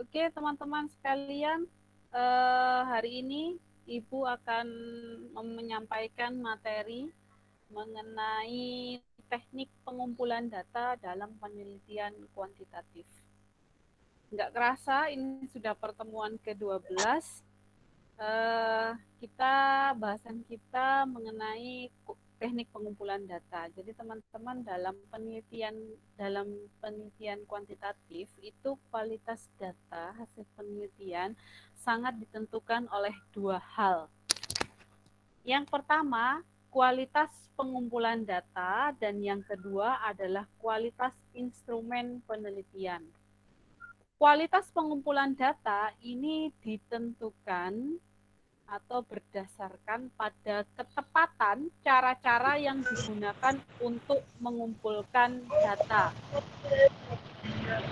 Oke, teman-teman sekalian, hari ini Ibu akan menyampaikan materi mengenai teknik pengumpulan data dalam penelitian kuantitatif. Nggak kerasa, ini sudah pertemuan ke-12. Kita bahasan kita mengenai teknik pengumpulan data. Jadi teman-teman dalam penelitian kuantitatif itu kualitas data hasil penelitian sangat ditentukan oleh dua hal. Yang pertama, kualitas pengumpulan data dan yang kedua adalah kualitas instrumen penelitian. Kualitas pengumpulan data ini ditentukan atau berdasarkan pada ketepatan cara-cara yang digunakan untuk mengumpulkan data.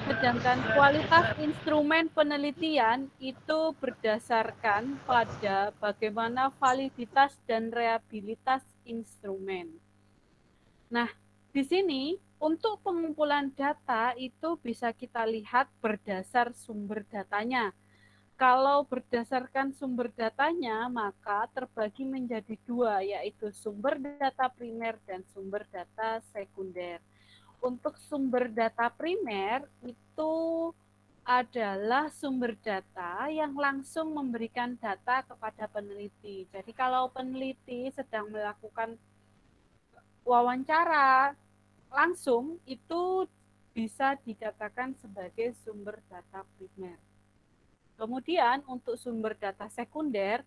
Sedangkan kualitas instrumen penelitian itu berdasarkan pada bagaimana validitas dan reliabilitas instrumen. Nah, di sini untuk pengumpulan data itu bisa kita lihat berdasar sumber datanya. Kalau berdasarkan sumber datanya, maka terbagi menjadi dua, yaitu sumber data primer dan sumber data sekunder. Untuk sumber data primer itu adalah sumber data yang langsung memberikan data kepada peneliti. Jadi kalau peneliti sedang melakukan wawancara langsung, itu bisa dikatakan sebagai sumber data primer. Kemudian untuk sumber data sekunder,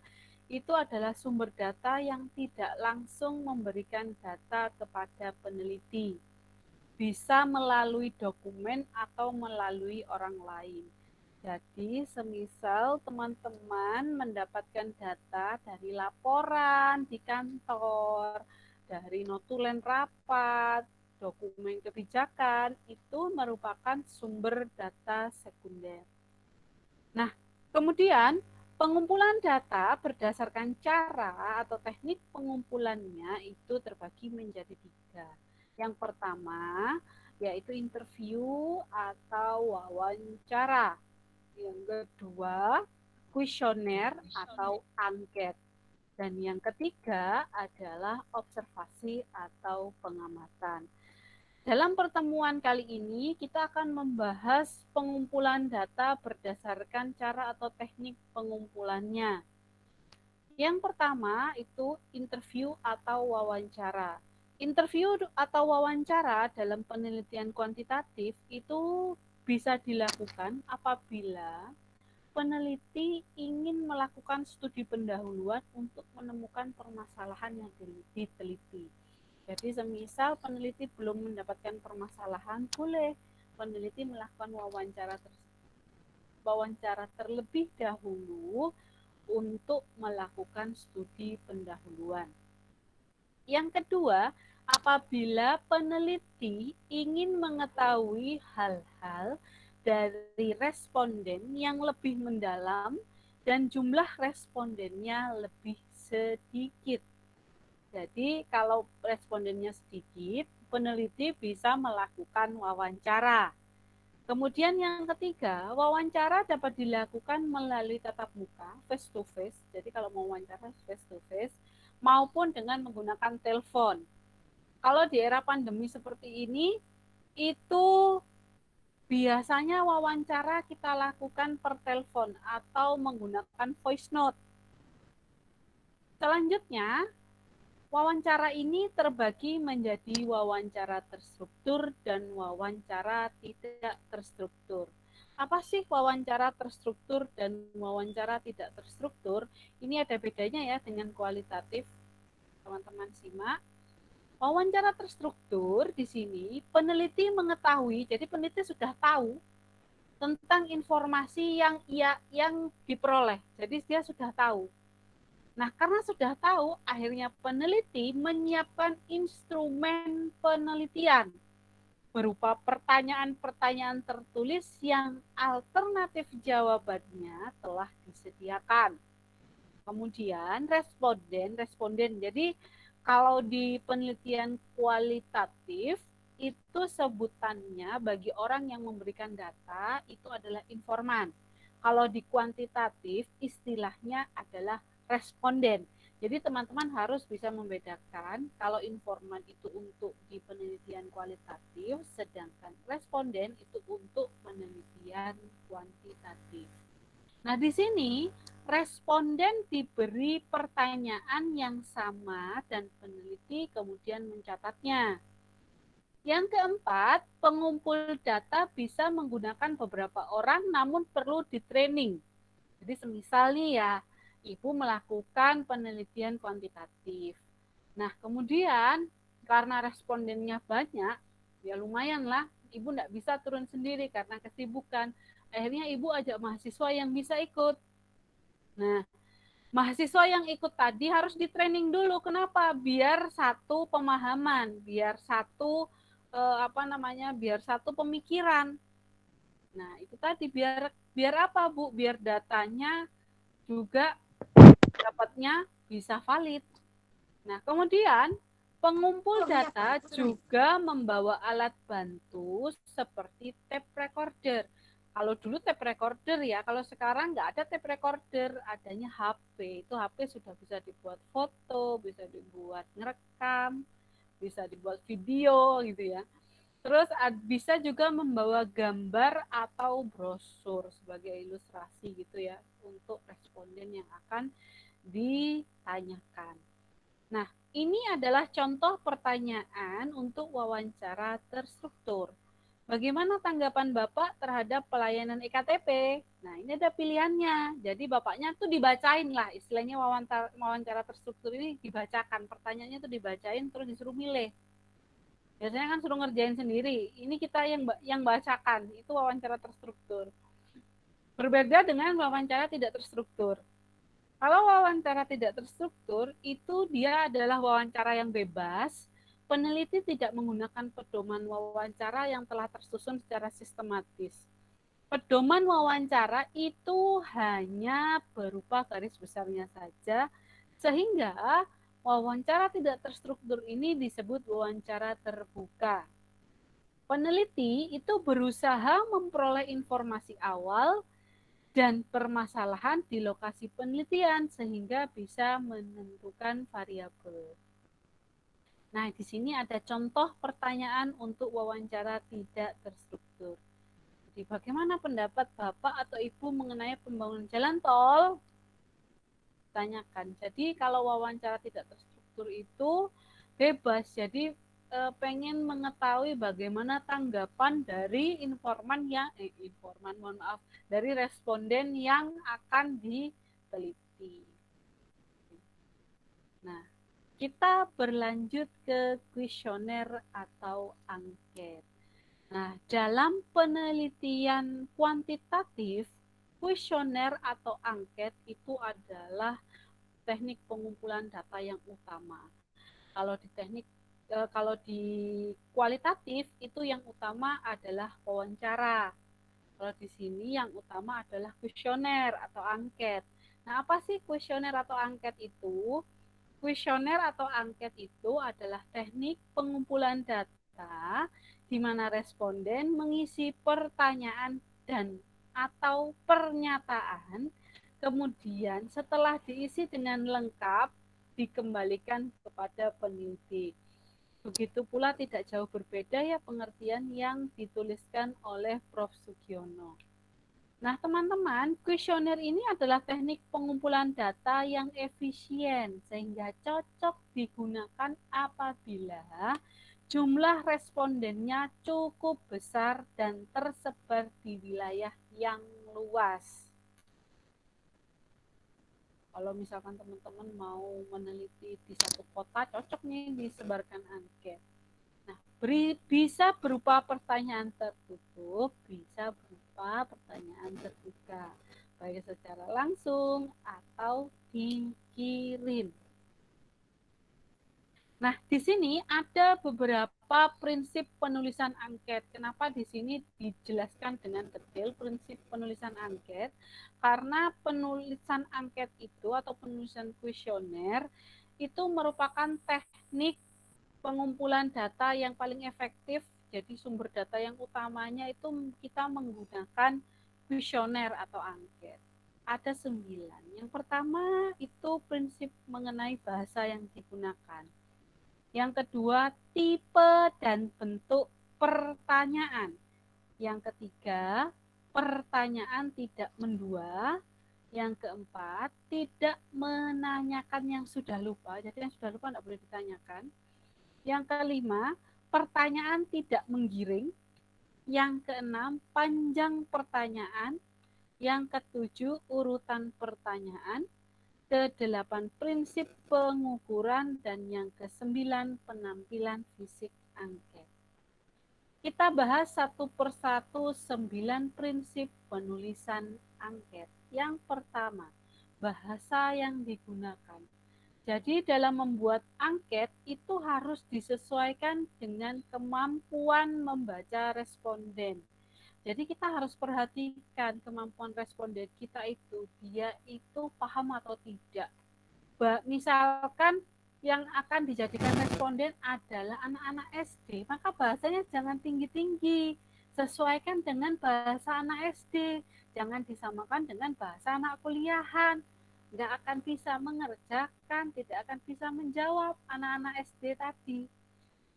itu adalah sumber data yang tidak langsung memberikan data kepada peneliti. Bisa melalui dokumen atau melalui orang lain. Jadi semisal teman-teman mendapatkan data dari laporan di kantor, dari notulen rapat, dokumen kebijakan, itu merupakan sumber data sekunder. Nah, kemudian pengumpulan data berdasarkan cara atau teknik pengumpulannya itu terbagi menjadi tiga. Yang pertama yaitu interview atau wawancara. Yang kedua kuesioner atau angket. Dan yang ketiga adalah observasi atau pengamatan. Dalam pertemuan kali ini, kita akan membahas pengumpulan data berdasarkan cara atau teknik pengumpulannya. Yang pertama itu interview atau wawancara. Interview atau wawancara dalam penelitian kuantitatif itu bisa dilakukan apabila peneliti ingin melakukan studi pendahuluan untuk menemukan permasalahan yang diteliti. Jadi semisal peneliti belum mendapatkan permasalahan, boleh peneliti melakukan wawancara terlebih dahulu untuk melakukan studi pendahuluan. Yang kedua, apabila peneliti ingin mengetahui hal-hal dari responden yang lebih mendalam dan jumlah respondennya lebih sedikit. Jadi kalau respondennya sedikit, peneliti bisa melakukan wawancara. Kemudian yang ketiga, wawancara dapat dilakukan melalui tatap muka, face to face. Jadi kalau mau wawancara face to face, maupun dengan menggunakan telepon. Kalau di era pandemi seperti ini, itu biasanya wawancara kita lakukan per telepon atau menggunakan voice note. Selanjutnya, wawancara ini terbagi menjadi wawancara terstruktur dan wawancara tidak terstruktur. Apa sih wawancara terstruktur dan wawancara tidak terstruktur? Ini ada bedanya ya dengan kualitatif. Teman-teman simak. Wawancara terstruktur di sini peneliti mengetahui, jadi peneliti sudah tahu tentang informasi yang diperoleh. Jadi dia sudah tahu. Nah, karena sudah tahu, akhirnya peneliti menyiapkan instrumen penelitian berupa pertanyaan-pertanyaan tertulis yang alternatif jawabannya telah disediakan. Kemudian responden. Jadi kalau di penelitian kualitatif itu sebutannya bagi orang yang memberikan data itu adalah informan. Kalau di kuantitatif istilahnya adalah responden. Jadi teman-teman harus bisa membedakan kalau informan itu untuk di penelitian kualitatif, sedangkan responden itu untuk penelitian kuantitatif. Nah, di sini responden diberi pertanyaan yang sama dan peneliti kemudian mencatatnya. Yang keempat, pengumpul data bisa menggunakan beberapa orang namun perlu di-training. Jadi semisal nih ya, Ibu melakukan penelitian kuantitatif. Nah, kemudian karena respondennya banyak, ya lumayan lah, Ibu nggak bisa turun sendiri karena kesibukan. Akhirnya Ibu ajak mahasiswa yang bisa ikut. Nah, mahasiswa yang ikut tadi harus di-training dulu. Kenapa? Biar satu pemahaman, biar satu biar satu pemikiran. Nah, itu tadi biar apa, Bu? Biar datanya juga dapatnya bisa valid. Nah, kemudian pengumpul data juga membawa alat bantu seperti tape recorder. Kalau dulu tape recorder ya, kalau sekarang nggak ada tape recorder, adanya HP. Itu HP sudah bisa dibuat foto, bisa dibuat ngerekam, bisa dibuat video gitu ya. Terus bisa juga membawa gambar atau brosur sebagai ilustrasi gitu ya untuk responden yang akan ditanyakan. Nah, ini adalah contoh pertanyaan untuk wawancara terstruktur. Bagaimana tanggapan Bapak terhadap pelayanan EKTP? Nah, ini ada pilihannya. Jadi Bapaknya tuh dibacain lah, istilahnya wawancara terstruktur ini dibacakan. Pertanyaannya tuh dibacain terus disuruh milih. Biasanya kan suruh ngerjain sendiri. Ini kita yang bacakan, itu wawancara terstruktur. Berbeda dengan wawancara tidak terstruktur. Kalau wawancara tidak terstruktur, itu dia adalah wawancara yang bebas. Peneliti tidak menggunakan pedoman wawancara yang telah tersusun secara sistematis. Pedoman wawancara itu hanya berupa garis besarnya saja, sehingga wawancara tidak terstruktur ini disebut wawancara terbuka. Peneliti itu berusaha memperoleh informasi awal dan permasalahan di lokasi penelitian sehingga bisa menentukan variabel. Nah, di sini ada contoh pertanyaan untuk wawancara tidak terstruktur. Jadi, bagaimana pendapat Bapak atau Ibu mengenai pembangunan jalan tol? Tanyakan. Jadi, kalau wawancara tidak terstruktur itu bebas. Jadi, pengen mengetahui bagaimana tanggapan dari dari responden yang akan diteliti. Nah, kita berlanjut ke kuesioner atau angket. Nah, dalam penelitian kuantitatif, kuesioner atau angket itu adalah teknik pengumpulan data yang utama. Kalau di kualitatif itu yang utama adalah wawancara. Kalau di sini yang utama adalah kuesioner atau angket. Nah, apa sih kuesioner atau angket itu? Kuesioner atau angket itu adalah teknik pengumpulan data di mana responden mengisi pertanyaan dan atau pernyataan, kemudian setelah diisi dengan lengkap dikembalikan kepada peneliti. Begitu pula tidak jauh berbeda ya pengertian yang dituliskan oleh Prof. Sugiono. Nah, teman-teman, kuesioner ini adalah teknik pengumpulan data yang efisien sehingga cocok digunakan apabila jumlah respondennya cukup besar dan tersebar di wilayah yang luas. Kalau misalkan teman-teman mau meneliti di satu kota, cocok nih disebarkan angket. Nah, bisa berupa pertanyaan tertutup, bisa berupa pertanyaan terbuka, baik secara langsung atau dikirim. Nah, di sini ada beberapa prinsip penulisan angket. Kenapa di sini dijelaskan dengan detail prinsip penulisan angket? Karena penulisan angket itu atau penulisan kuesioner itu merupakan teknik pengumpulan data yang paling efektif. Jadi sumber data yang utamanya itu kita menggunakan kuesioner atau angket. Ada 9. Yang pertama itu prinsip mengenai bahasa yang digunakan. Yang kedua, tipe dan bentuk pertanyaan. Yang ketiga, pertanyaan tidak mendua. Yang keempat, tidak menanyakan yang sudah lupa. Jadi yang sudah lupa tidak boleh ditanyakan. Yang kelima, pertanyaan tidak menggiring. Yang keenam, panjang pertanyaan. Yang ketujuh, urutan pertanyaan. Kedelapan, prinsip pengukuran. Dan yang kesembilan, penampilan fisik angket. Kita bahas satu persatu 9 prinsip penulisan angket. Yang pertama, bahasa yang digunakan. Jadi dalam membuat angket itu harus disesuaikan dengan kemampuan membaca responden. Jadi kita harus perhatikan kemampuan responden kita itu, dia itu paham atau tidak. Misalkan yang akan dijadikan responden adalah anak-anak SD, maka bahasanya jangan tinggi-tinggi. Sesuaikan dengan bahasa anak SD, jangan disamakan dengan bahasa anak kuliahan. Nggak akan bisa mengerjakan, tidak akan bisa menjawab anak-anak SD tadi.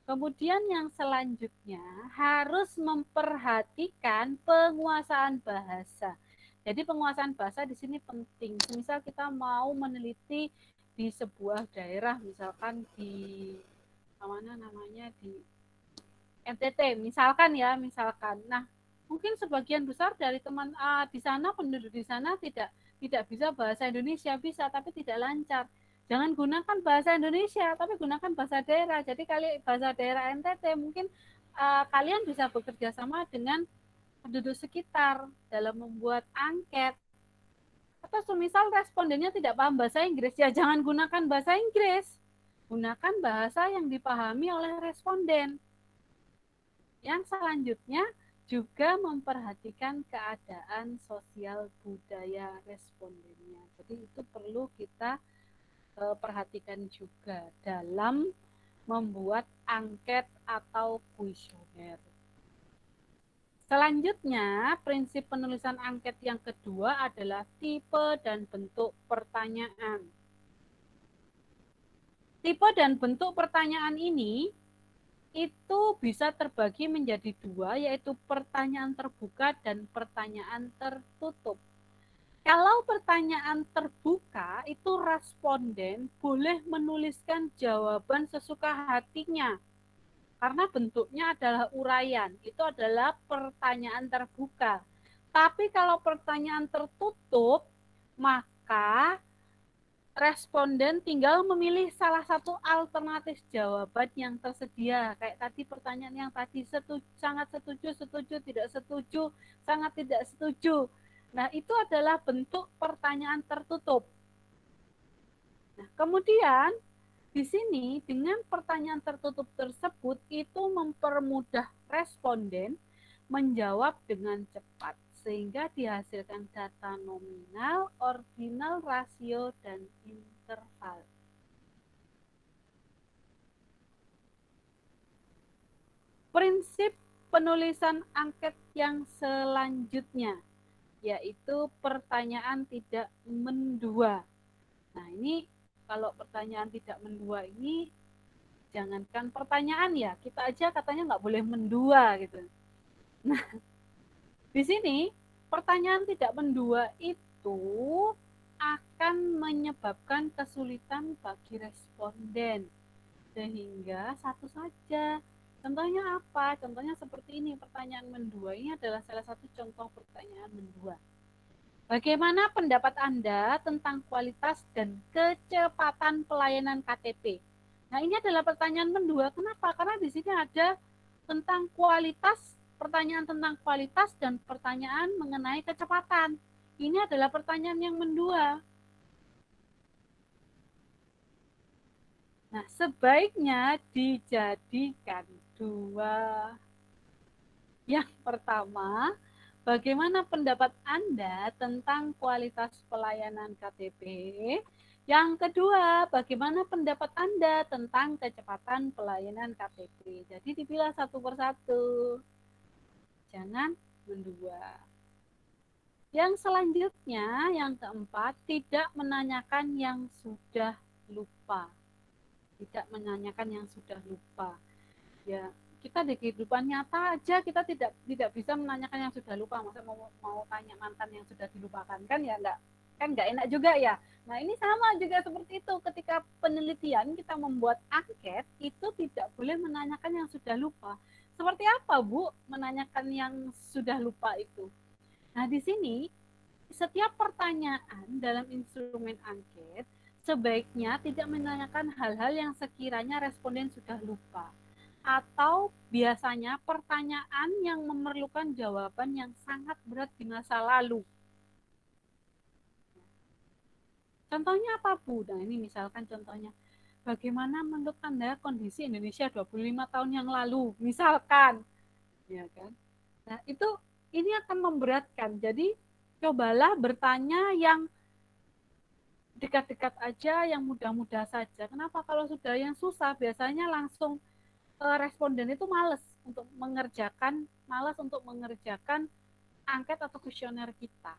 Kemudian yang selanjutnya harus memperhatikan penguasaan bahasa. Jadi penguasaan bahasa di sini penting. Misal kita mau meneliti di sebuah daerah, misalkan di mana namanya di NTT, misalkan ya, misalkan. Nah, mungkin sebagian besar dari teman di sana, penduduk di sana tidak bisa bahasa Indonesia, bisa tapi tidak lancar. Jangan gunakan bahasa Indonesia, tapi gunakan bahasa daerah. Jadi kali bahasa daerah NTT mungkin kalian bisa bekerja sama dengan penduduk sekitar dalam membuat angket. Atau semisal respondennya tidak paham bahasa Inggris, ya jangan gunakan bahasa Inggris. Gunakan bahasa yang dipahami oleh responden. Yang selanjutnya juga memperhatikan keadaan sosial budaya respondennya. Jadi itu perlu kita perhatikan juga dalam membuat angket atau kuesioner. Selanjutnya, prinsip penulisan angket yang kedua adalah tipe dan bentuk pertanyaan. Tipe dan bentuk pertanyaan ini itu bisa terbagi menjadi dua, yaitu pertanyaan terbuka dan pertanyaan tertutup. Kalau pertanyaan terbuka, itu responden boleh menuliskan jawaban sesuka hatinya. Karena bentuknya adalah uraian, itu adalah pertanyaan terbuka. Tapi kalau pertanyaan tertutup, maka responden tinggal memilih salah satu alternatif jawaban yang tersedia. Kayak tadi pertanyaan yang tadi, sangat setuju, setuju, tidak setuju, sangat tidak setuju. Nah, itu adalah bentuk pertanyaan tertutup. Nah, kemudian di sini dengan pertanyaan tertutup tersebut itu mempermudah responden menjawab dengan cepat sehingga dihasilkan data nominal, ordinal, rasio, dan interval. Prinsip penulisan angket yang selanjutnya yaitu pertanyaan tidak mendua. Nah, ini kalau pertanyaan tidak mendua ini jangankan pertanyaan ya, kita aja katanya nggak boleh mendua gitu. Nah, di sini pertanyaan tidak mendua itu akan menyebabkan kesulitan bagi responden sehingga satu saja. Contohnya apa? Contohnya seperti ini, pertanyaan mendua ini adalah salah satu contoh pertanyaan mendua. Bagaimana pendapat Anda tentang kualitas dan kecepatan pelayanan KTP? Nah, ini adalah pertanyaan mendua. Kenapa? Karena di sini ada tentang kualitas, pertanyaan tentang kualitas dan pertanyaan mengenai kecepatan. Ini adalah pertanyaan yang mendua. Nah, sebaiknya dijadikan dua. Yang pertama, bagaimana pendapat Anda tentang kualitas pelayanan KTP? Yang kedua, bagaimana pendapat Anda tentang kecepatan pelayanan KTP? Jadi dipilah satu persatu. Jangan mendua. Yang selanjutnya, yang keempat, tidak menanyakan yang sudah lupa. Tidak menanyakan yang sudah lupa. Ya, kita di kehidupan nyata aja kita tidak bisa menanyakan yang sudah lupa. Masa mau tanya mantan yang sudah dilupakan, kan ya enggak enak juga ya. Nah, ini sama juga seperti itu. Ketika penelitian kita membuat angket, itu tidak boleh menanyakan yang sudah lupa. Seperti apa, Bu, menanyakan yang sudah lupa itu? Nah, di sini setiap pertanyaan dalam instrumen angket sebaiknya tidak menanyakan hal-hal yang sekiranya responden sudah lupa atau biasanya pertanyaan yang memerlukan jawaban yang sangat berat di masa lalu. Contohnya apa, Bu? Nah, ini misalkan contohnya, bagaimana menurut Anda kondisi Indonesia 25 tahun yang lalu? Misalkan, ya kan? Nah, itu ini akan memberatkan. Jadi, cobalah bertanya yang dekat-dekat aja, yang mudah-mudah saja. Kenapa? Kalau sudah yang susah, biasanya langsung responden itu malas untuk mengerjakan angket atau kuesioner kita.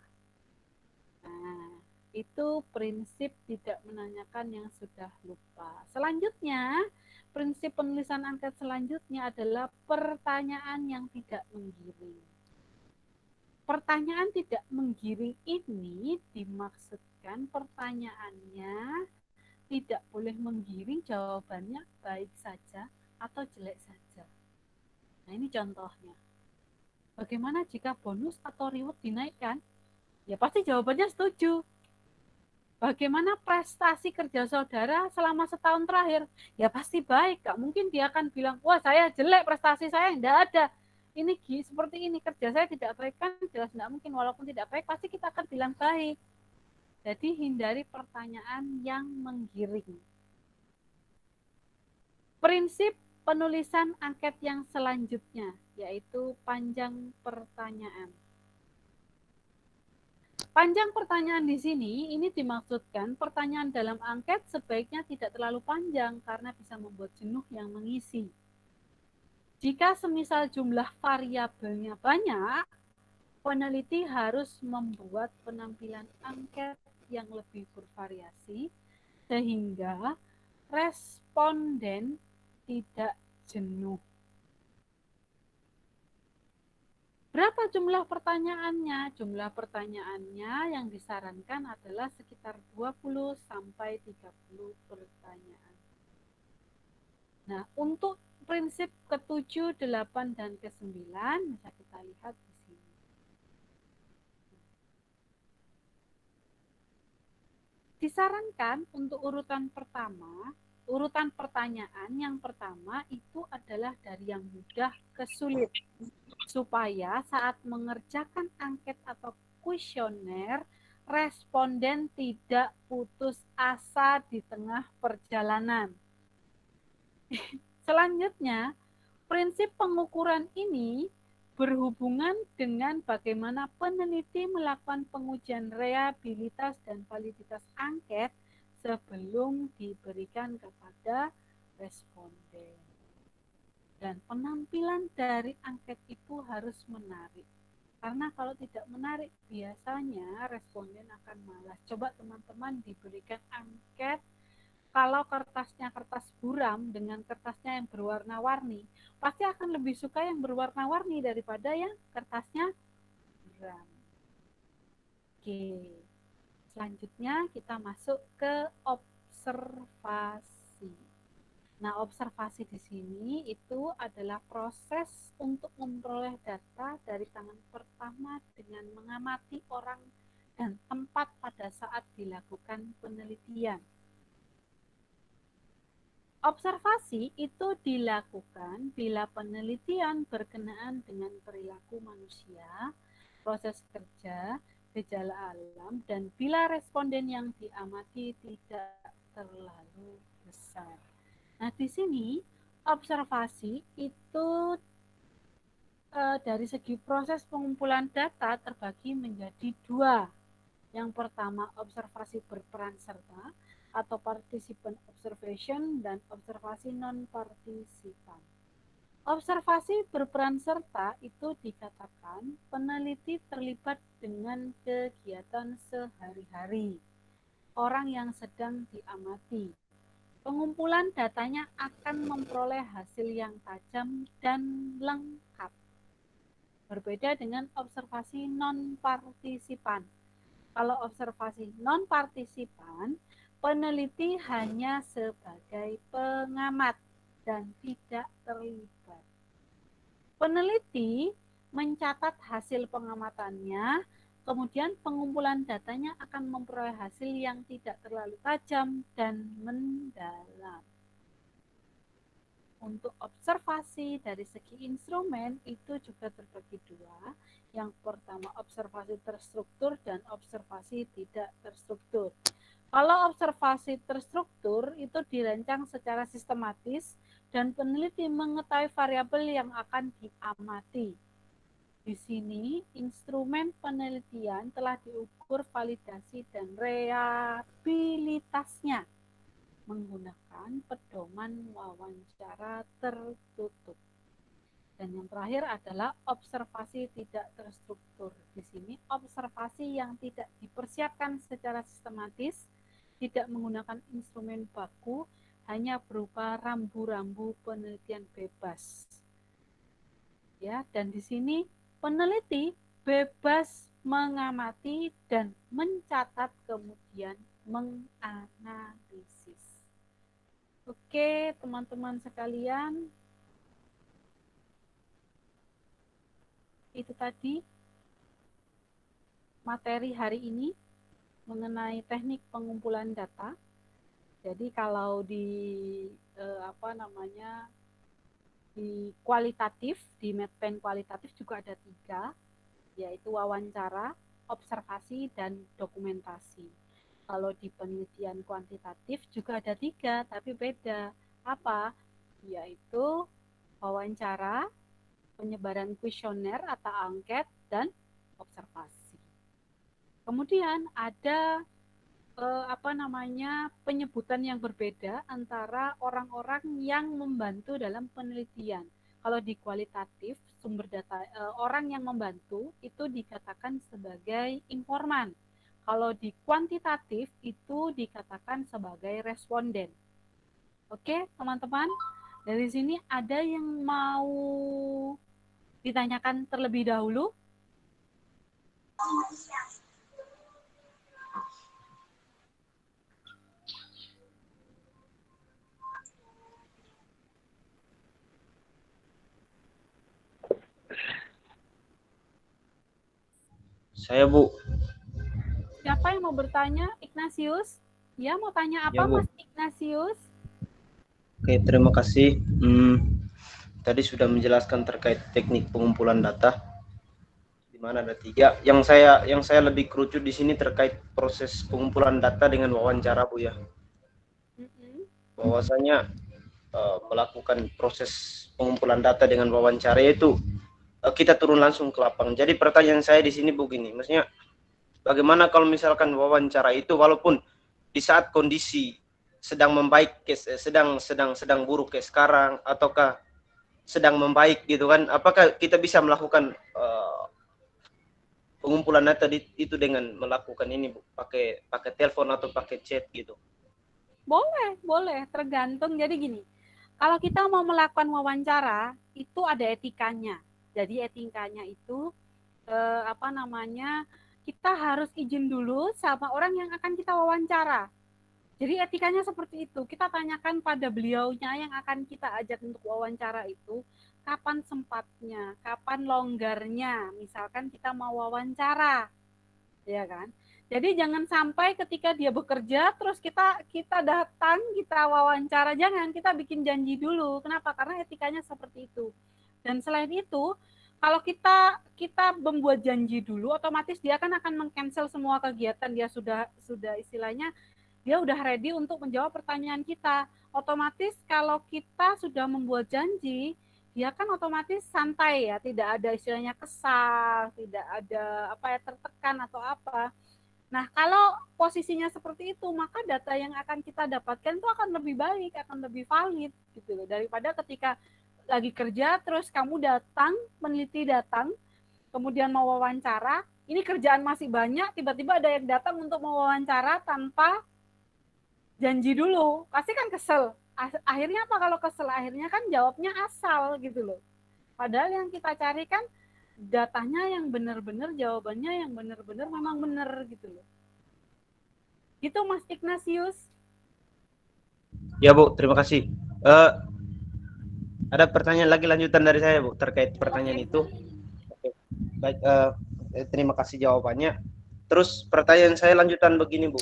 Nah, itu prinsip tidak menanyakan yang sudah lupa. Selanjutnya, prinsip penulisan angket selanjutnya adalah pertanyaan yang tidak menggiring. Pertanyaan tidak menggiring ini dimaksudkan pertanyaannya tidak boleh menggiring, jawabannya baik saja atau jelek saja. Nah, ini contohnya. Bagaimana jika bonus atau reward dinaikkan? Ya pasti jawabannya setuju. Bagaimana prestasi kerja saudara selama setahun terakhir? Ya pasti baik. Gak mungkin dia akan bilang, wah saya jelek, prestasi saya tidak ada. Ini seperti ini, kerja saya tidak baik, kan jelas tidak mungkin. Walaupun tidak baik, pasti kita akan bilang baik. Jadi hindari pertanyaan yang menggiring. Prinsip penulisan angket yang selanjutnya, yaitu panjang pertanyaan. Panjang pertanyaan di sini, ini dimaksudkan pertanyaan dalam angket sebaiknya tidak terlalu panjang karena bisa membuat jenuh yang mengisi. Jika semisal jumlah variabelnya banyak, peneliti harus membuat penampilan angket yang lebih bervariasi sehingga responden tidak jenuh. Berapa jumlah pertanyaannya? Jumlah pertanyaannya yang disarankan adalah sekitar 20 sampai 30 pertanyaan. Nah, untuk prinsip ke-7, 8, dan ke-9 bisa kita lihat di sini. Disarankan untuk urutan pertama, urutan pertanyaan yang pertama itu adalah dari yang mudah ke sulit. Supaya saat mengerjakan angket atau kuesioner, responden tidak putus asa di tengah perjalanan. Selanjutnya, prinsip pengukuran ini berhubungan dengan bagaimana peneliti melakukan pengujian reliabilitas dan validitas angket sebelum diberikan kepada responden. Dan penampilan dari angket itu harus menarik. Karena kalau tidak menarik, biasanya responden akan malas. Coba teman-teman diberikan angket, kalau kertasnya kertas buram dengan kertasnya yang berwarna-warni, pasti akan lebih suka yang berwarna-warni daripada yang kertasnya buram. Oke, selanjutnya kita masuk ke observasi. Nah, observasi di sini itu adalah proses untuk memperoleh data dari tangan pertama dengan mengamati orang dan tempat pada saat dilakukan penelitian. Observasi itu dilakukan bila penelitian berkenaan dengan perilaku manusia, proses kerja, gejala alam, dan bila responden yang diamati tidak terlalu besar. Nah, di sini observasi itu dari segi proses pengumpulan data terbagi menjadi dua. Yang pertama, observasi berperan serta atau participant observation dan observasi non-partisipan. Observasi berperan serta itu dikatakan peneliti terlibat dengan kegiatan sehari-hari orang yang sedang diamati. Pengumpulan datanya akan memperoleh hasil yang tajam dan lengkap. Berbeda dengan observasi non-partisipan. Kalau observasi non-partisipan, peneliti hanya sebagai pengamat dan tidak terlibat. Peneliti mencatat hasil pengamatannya, kemudian pengumpulan datanya akan memperoleh hasil yang tidak terlalu tajam dan mendalam. Untuk observasi dari segi instrumen itu juga terbagi dua. Yang pertama observasi terstruktur dan observasi tidak terstruktur. Kalau observasi terstruktur itu dirancang secara sistematis dan peneliti mengetahui variabel yang akan diamati. Di sini instrumen penelitian telah diukur validasi dan reliabilitasnya menggunakan pedoman wawancara tertutup. Dan yang terakhir adalah observasi tidak terstruktur. Di sini observasi yang tidak dipersiapkan secara sistematis, tidak menggunakan instrumen baku, hanya berupa rambu-rambu penelitian bebas. Ya, dan di sini peneliti bebas mengamati dan mencatat kemudian menganalisis. Oke, teman-teman sekalian, itu tadi materi hari ini mengenai teknik pengumpulan data. Jadi kalau di di kualitatif, di Medpen kualitatif juga ada 3, yaitu wawancara, observasi, dan dokumentasi. Kalau di penelitian kuantitatif juga ada 3, tapi beda. Apa? Yaitu wawancara, penyebaran kuesioner atau angket, dan observasi. Kemudian ada penyebutan yang berbeda antara orang-orang yang membantu dalam penelitian. Kalau di kualitatif sumber data orang yang membantu itu dikatakan sebagai informan. Kalau di kuantitatif itu dikatakan sebagai responden. Oke, teman-teman. Dari sini ada yang mau ditanyakan terlebih dahulu? Saya, Bu. Siapa yang mau bertanya? Ignatius? Ya, mau tanya apa, Ya, Bu. Mas Ignatius? Oke, terima kasih. Tadi sudah menjelaskan terkait teknik pengumpulan data, di mana ada 3. Yang saya lebih kerucut di sini terkait proses pengumpulan data dengan wawancara, Bu, ya. Bahwasanya melakukan proses pengumpulan data dengan wawancara itu kita turun langsung ke lapangan. Jadi pertanyaan saya di sini begini, maksudnya bagaimana kalau misalkan wawancara itu walaupun di saat kondisi sedang membaik, sedang buruk kayak sekarang, ataukah sedang membaik gitu kan? Apakah kita bisa melakukan pengumpulan data itu dengan melakukan ini, Bu, pakai telepon atau pakai chat gitu? Boleh, tergantung. Jadi gini, kalau kita mau melakukan wawancara, itu ada etikanya. Jadi etikanya itu kita harus izin dulu sama orang yang akan kita wawancara. Jadi etikanya seperti itu. Kita tanyakan pada beliaunya yang akan kita ajak untuk wawancara itu, kapan sempatnya, kapan longgarnya. Misalkan kita mau wawancara, ya kan? Jadi jangan sampai ketika dia bekerja terus kita datang, kita wawancara, jangan, kita bikin janji dulu. Kenapa? Karena etikanya seperti itu. Dan selain itu, kalau kita membuat janji dulu, otomatis dia akan meng-cancel semua kegiatan. Dia sudah istilahnya dia udah ready untuk menjawab pertanyaan kita. Otomatis kalau kita sudah membuat janji, dia kan otomatis santai ya, tidak ada istilahnya kesal, tidak ada tertekan atau apa. Nah, kalau posisinya seperti itu, maka data yang akan kita dapatkan itu akan lebih baik, akan lebih valid gitu loh, daripada ketika lagi kerja, terus kamu datang, peneliti datang, kemudian mau wawancara, ini kerjaan masih banyak, tiba-tiba ada yang datang untuk mewawancara tanpa janji dulu, pasti kan kesel. Akhirnya apa kalau kesel? Akhirnya kan jawabnya asal gitu loh. Padahal yang kita cari kan datanya yang benar-benar, jawabannya yang benar-benar memang benar gitu loh. Gitu Mas Ignatius. Ya Bu, terima kasih. Ada pertanyaan lagi lanjutan dari saya Bu terkait pertanyaan itu. Oke. Baik, terima kasih jawabannya. Terus pertanyaan saya lanjutan begini Bu.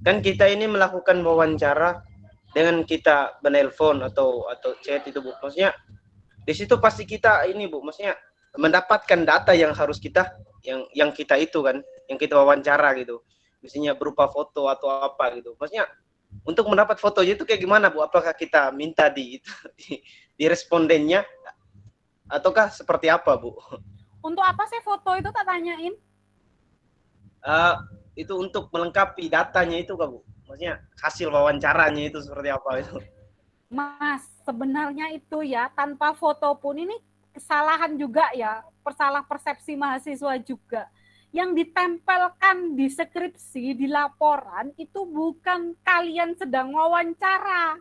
Kan kita ini melakukan wawancara dengan kita menelpon atau chat itu Bu. Maksudnya di situ pasti kita ini Bu, maksudnya mendapatkan data yang harus kita yang kita itu kan, yang kita wawancara gitu. Misalnya berupa foto atau apa gitu. Maksudnya untuk mendapat fotonya itu kayak gimana Bu? Apakah kita minta di respondennya ataukah seperti apa Bu? Untuk apa sih foto itu tak tanyain? Itu untuk melengkapi datanya itu Kak Bu. Maksudnya hasil wawancaranya itu seperti apa itu? Mas, sebenarnya itu ya tanpa foto pun ini kesalahan juga ya, salah persepsi mahasiswa juga. Yang ditempelkan di skripsi, di laporan itu bukan kalian sedang wawancara,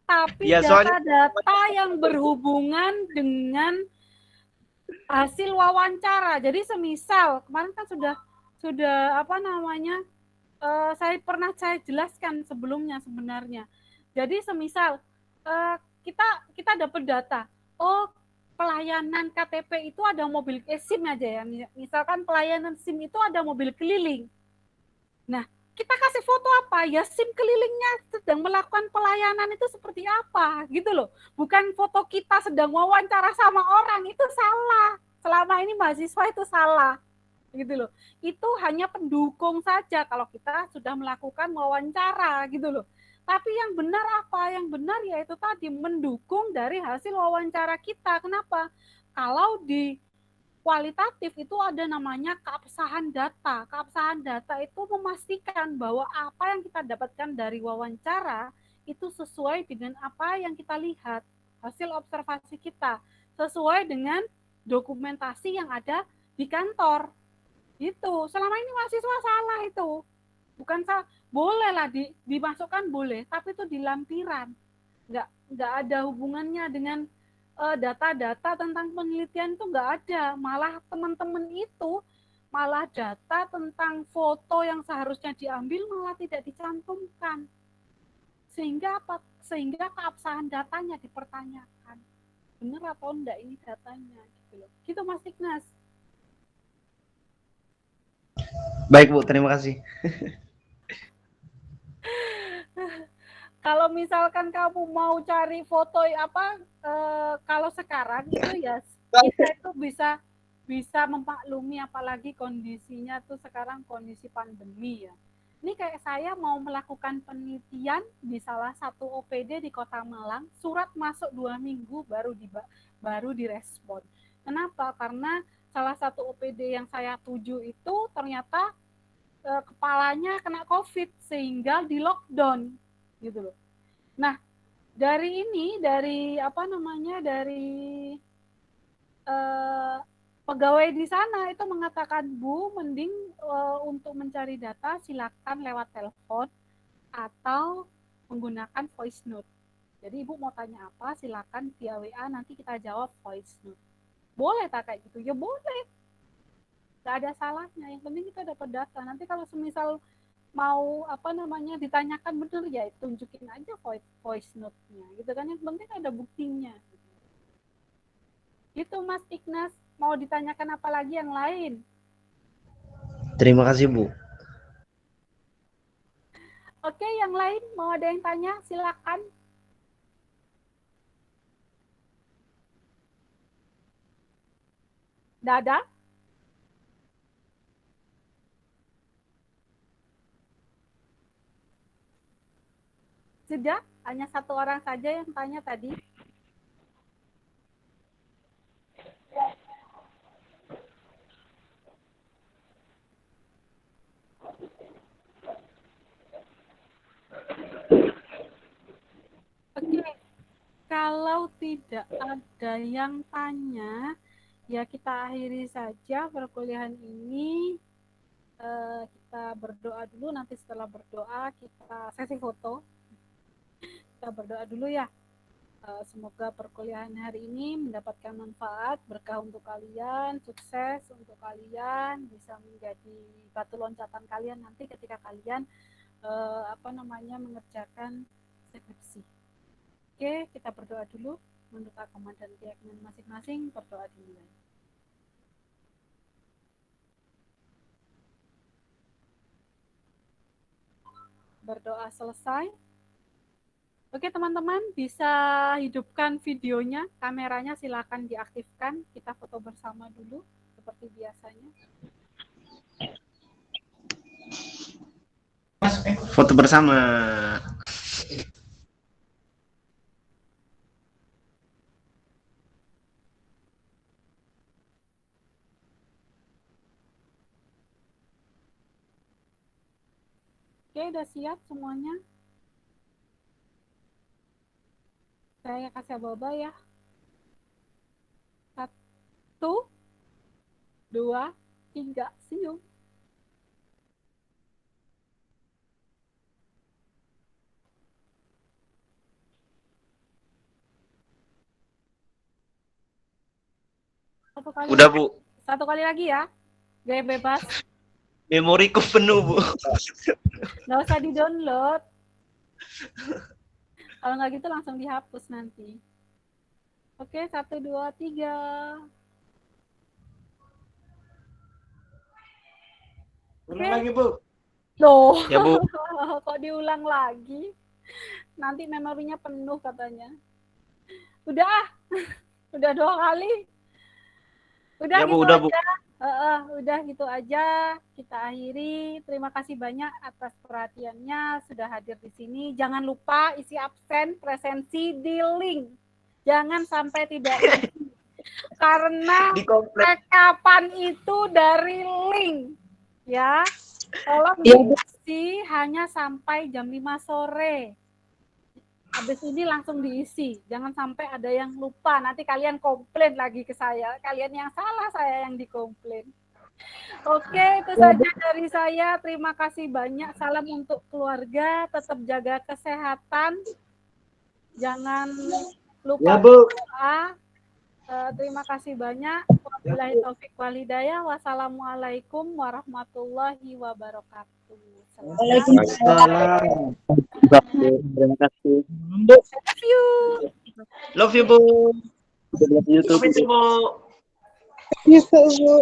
tapi Ya soalnya data-data yang berhubungan dengan hasil wawancara. Jadi semisal kemarin kan sudah apa namanya, saya jelaskan sebelumnya sebenarnya. Jadi semisal kita dapat data, oh pelayanan KTP itu ada mobil SIM aja ya, misalkan pelayanan SIM itu ada mobil keliling. Nah, kita kasih foto apa ya, SIM kelilingnya sedang melakukan pelayanan itu seperti apa gitu loh. Bukan foto kita sedang wawancara sama orang, itu salah. Selama ini mahasiswa itu salah gitu loh. Itu hanya pendukung saja kalau kita sudah melakukan wawancara gitu loh. Tapi yang benar apa? Yang benar yaitu tadi mendukung dari hasil wawancara kita. Kenapa? Kalau di kualitatif itu ada namanya keabsahan data. Keabsahan data itu memastikan bahwa apa yang kita dapatkan dari wawancara itu sesuai dengan apa yang kita lihat, hasil observasi kita, sesuai dengan dokumentasi yang ada di kantor. Itu selama ini mahasiswa salah itu, bukan salah, boleh lah dimasukkan boleh, tapi itu di lampiran, nggak ada hubungannya dengan data-data tentang penelitian, itu nggak ada. Malah teman-teman itu malah data tentang foto yang seharusnya diambil malah tidak dicantumkan, sehingga apa, sehingga keabsahan datanya dipertanyakan, benar atau enggak ini datanya gitu loh. Gitu Mas Ignas. baik Bu, terima kasih. Kalau misalkan kamu mau cari foto apa, kalau sekarang itu ya kita itu bisa bisa memaklumi, apalagi kondisinya tuh sekarang kondisi pandemi ya. Ini kayak saya mau melakukan penelitian di salah satu OPD di Kota Malang, surat masuk 2 minggu baru direspon. Kenapa? Karena salah satu OPD yang saya tuju itu ternyata kepalanya kena COVID sehingga di lockdown gitu loh. Nah, dari apa namanya, dari pegawai di sana itu mengatakan, Bu, mending untuk mencari data silakan lewat telepon atau menggunakan voice note. Jadi Ibu mau tanya apa, silakan via WA, nanti kita jawab voice note. Boleh tak kayak gitu? Ya boleh. Gak ada salahnya. Yang penting kita dapat data. Nanti kalau semisal mau apa namanya ditanyakan bener ya tunjukin aja voice note-nya gitu kan, yang penting ada buktinya gitu Mas Ignas. Mau ditanyakan apa lagi yang lain? Terima kasih Bu. Oke, yang lain mau ada yang tanya silakan. Dada. Sudah, hanya satu orang saja yang tanya tadi. Oke, kalau ada yang tanya, ya kita akhiri saja perkuliahan ini. Kita berdoa dulu, nanti setelah berdoa kita sesi foto. Kita berdoa dulu ya. Semoga perkuliahan hari ini mendapatkan manfaat, berkah untuk kalian, sukses untuk kalian, bisa menjadi batu loncatan kalian nanti ketika kalian mengerjakan skripsi. Oke, kita berdoa dulu. Menurut agama dan keyakinan masing-masing, berdoa dulu. Berdoa selesai. Oke teman-teman, bisa hidupkan videonya, kameranya silakan diaktifkan. Kita foto bersama dulu, seperti biasanya. Foto bersama. Oke, udah siap semuanya? Saya kasih aba-aba ya. 1, 2, 3, senyum. Udah Bu. 1 kali lagi ya. Gaya bebas. Memoriku penuh Bu. Nggak usah di-download. Kalau nggak gitu langsung dihapus nanti. Oke, 1, 2, 3. Ulang lagi Bu. Loh, Ya Bu. kok diulang lagi? Nanti memorinya penuh katanya. Udah 2 kali. Udah Ya, gitu Bu, udah, aja. Bu. Udah gitu aja. Kita akhiri. Terima kasih banyak atas perhatiannya sudah hadir di sini. Jangan lupa isi absen presensi di link. Jangan sampai tidak isi. Karena rekapan itu dari link. Ya. Tolong diisi hanya sampai jam 5 sore. Habis ini langsung diisi. Jangan sampai ada yang lupa. Nanti kalian komplain lagi ke saya. Kalian yang salah, saya yang dikomplain. Oke, itu saja dari saya. Terima kasih banyak. Salam untuk keluarga. Tetap jaga kesehatan. Jangan lupa berdoa. Terima kasih banyak. Wabillahi taufik wal hidayah. Wassalamualaikum warahmatullahi wabarakatuh. Waalaikumsalam. Terima kasih. Love you. Love you, Bu. Love you too. Love you, Bu. Love you.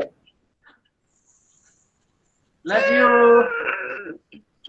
Love you.